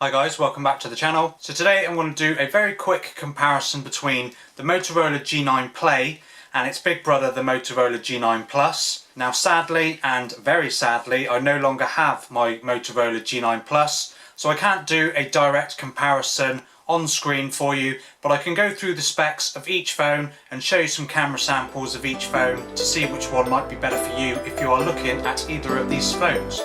Hi guys, welcome back to the channel. So today I'm going to do a very quick comparison between the Motorola G9 Play and its big brother, the Motorola G9 Plus. Now sadly, and very sadly, I no longer have my Motorola G9 Plus, so I can't do a direct comparison on screen for you, but I can go through the specs of each phone and show you some camera samples of each phone to see which one might be better for you if you are looking at either of these phones.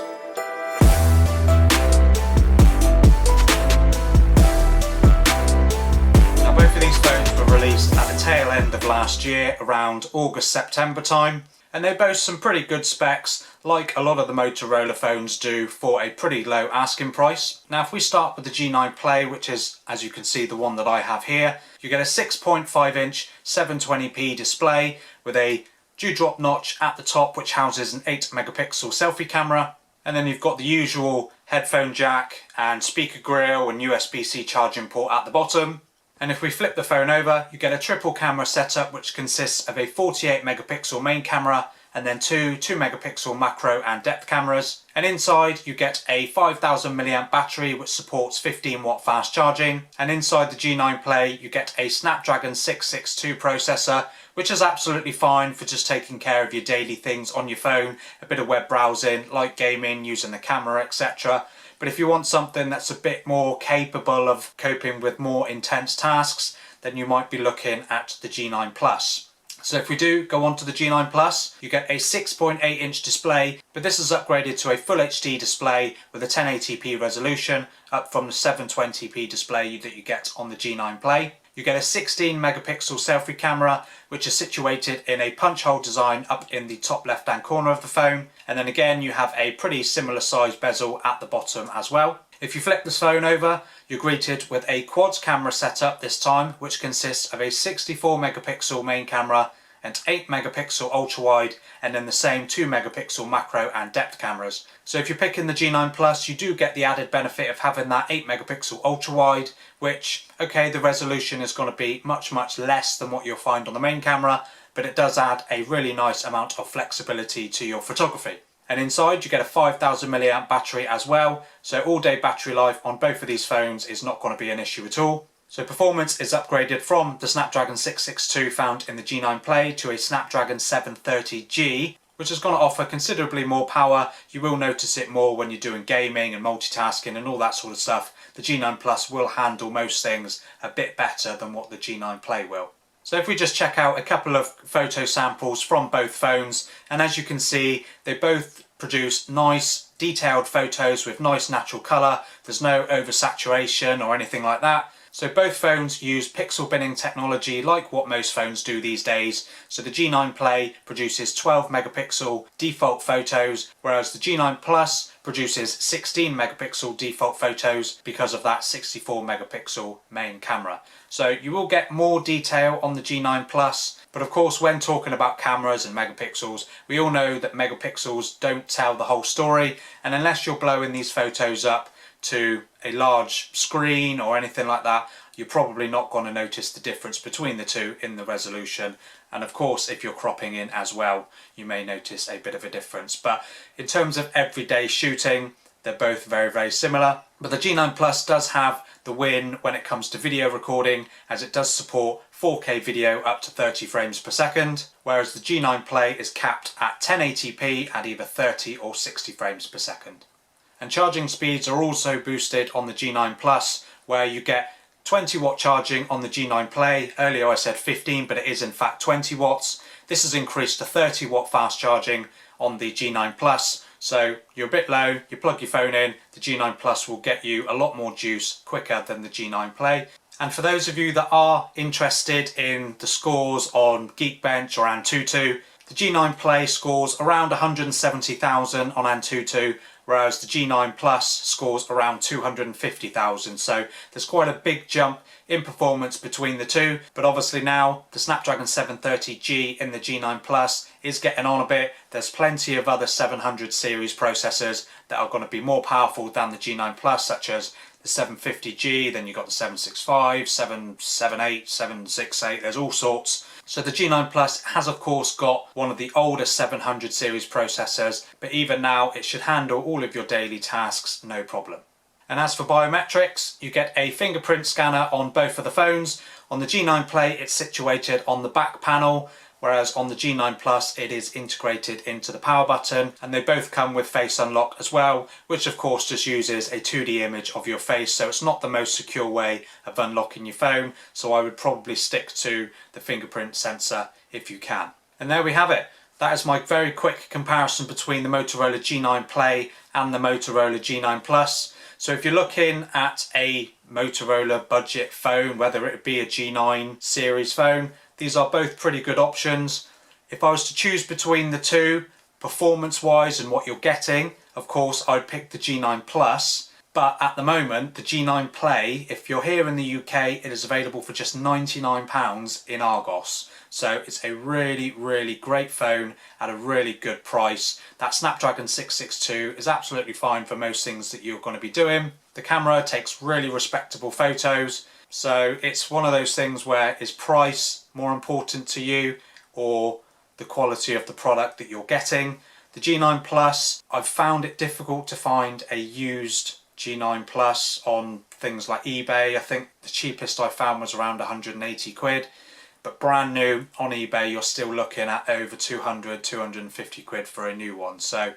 Both of these phones were released at the tail end of last year, around August-September time, and they boast some pretty good specs, like a lot of the Motorola phones do, for a pretty low asking price. Now if we start with the G9 Play, which is, as you can see, the one that I have here, you get a 6.5 inch 720p display with a dewdrop notch at the top which houses an 8 megapixel selfie camera, and then you've got the usual headphone jack and speaker grill and USB-C charging port at the bottom. And if we flip the phone over, you get a triple camera setup which consists of a 48 megapixel main camera and then two 2 megapixel macro and depth cameras. And inside you get a 5000 milliamp battery which supports 15 watt fast charging. And inside the G9 Play you get a Snapdragon 662 processor, which is absolutely fine for just taking care of your daily things on your phone, a bit of web browsing, light gaming, using the camera, etc. But if you want something that's a bit more capable of coping with more intense tasks, then you might be looking at the G9 Plus. So if we do go on to the G9 Plus, you get a 6.8 inch display, but this is upgraded to a full HD display with a 1080p resolution, up from the 720p display that you get on the G9 Play. You get a 16 megapixel selfie camera, which is situated in a punch hole design up in the top left hand corner of the phone. And then again, you have a pretty similar size bezel at the bottom as well. If you flip this phone over, you're greeted with a quad camera setup this time, which consists of a 64 megapixel main camera and 8 megapixel ultra wide, and then the same 2 megapixel macro and depth cameras. So if you're picking the G9 Plus, you do get the added benefit of having that 8 megapixel ultra wide, which, okay, the resolution is going to be much less than what you'll find on the main camera, but it does add a really nice amount of flexibility to your photography. And inside you get a 5000 milliamp battery as well, so all day battery life on both of these phones is not going to be an issue at all. So performance is upgraded from the Snapdragon 662 found in the G9 Play to a Snapdragon 730G, which is going to offer considerably more power. You will notice it more when you're doing gaming and multitasking and all that sort of stuff. The G9 Plus will handle most things a bit better than what the G9 Play will. So if we just check out a couple of photo samples from both phones, and as you can see, they both produce nice detailed photos with nice natural colour. There's no oversaturation or anything like that. So both phones use pixel binning technology like what most phones do these days. So the G9 Play produces 12 megapixel default photos, whereas the G9 Plus produces 16 megapixel default photos because of that 64 megapixel main camera. So you will get more detail on the G9 Plus, but of course when talking about cameras and megapixels, we all know that megapixels don't tell the whole story, and unless you're blowing these photos up to a large screen or anything like that, you're probably not going to notice the difference between the two in the resolution. And of course, if you're cropping in as well, you may notice a bit of a difference. But in terms of everyday shooting, they're both very similar. But the G9 Plus does have the win when it comes to video recording, as it does support 4K video up to 30 frames per second, whereas the G9 Play is capped at 1080p at either 30 or 60 frames per second. And charging speeds are also boosted on the G9 Plus, where you get 20 watt charging on the G9 Play. Earlier I said 15, but it is in fact 20 watts. This has increased to 30 watt fast charging on the G9 Plus. So you're a bit low, you plug your phone in, the G9 Plus will get you a lot more juice quicker than the G9 Play. And for those of you that are interested in the scores on Geekbench or Antutu, the G9 Play scores around 170,000 on Antutu, whereas the G9 Plus scores around 250,000. So there's quite a big jump in performance between the two, but obviously now the Snapdragon 730G in the G9 Plus is getting on a bit. There's plenty of other 700 series processors that are going to be more powerful than the G9 Plus, such as the 750G, then you've got the 765, 778, 768, there's all sorts. So the G9 Plus has of course got one of the older 700 series processors, but even now it should handle all of your daily tasks no problem. And as for biometrics, you get a fingerprint scanner on both of the phones. On the G9 Play, it's situated on the back panel, whereas on the G9 Plus it is integrated into the power button, and they both come with face unlock as well, which of course just uses a 2D image of your face, so it's not the most secure way of unlocking your phone, so I would probably stick to the fingerprint sensor if you can. And there we have it. That is my very quick comparison between the Motorola G9 Play and the Motorola G9 Plus. So if you're looking at a Motorola budget phone, whether it be a G9 series phone, these are both pretty good options. If I was to choose between the two, performance wise and what you're getting, of course I'd pick the G9 Plus. But at the moment, the G9 Play, if you're here in the UK, it is available for just £99 in Argos. So it's a really, really great phone at a really good price. That Snapdragon 662 is absolutely fine for most things that you're going to be doing. The camera takes really respectable photos. So it's one of those things where is price more important to you or the quality of the product that you're getting? The G9 Plus, I've found it difficult to find a used G9 Plus on things like eBay. I think the cheapest I found was around 180 quid. But brand new on eBay, you're still looking at over 200, 250 quid for a new one. So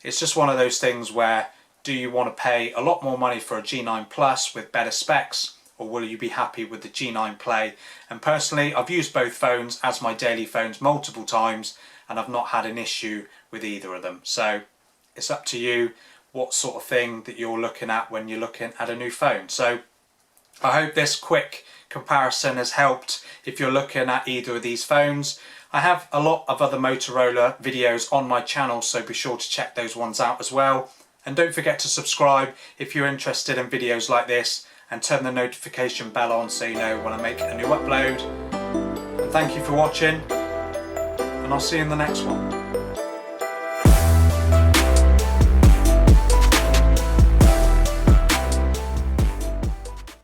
it's just one of those things where, do you want to pay a lot more money for a G9 Plus with better specs, or will you be happy with the G9 Play? And personally, I've used both phones as my daily phones multiple times, and I've not had an issue with either of them. So it's up to you what sort of thing that you're looking at when you're looking at a new phone. So I hope this quick comparison has helped if you're looking at either of these phones. I have a lot of other Motorola videos on my channel, so be sure to check those ones out as well. And don't forget to subscribe if you're interested in videos like this, and turn the notification bell on so you know when I make a new upload. And thank you for watching, and I'll see you in the next one.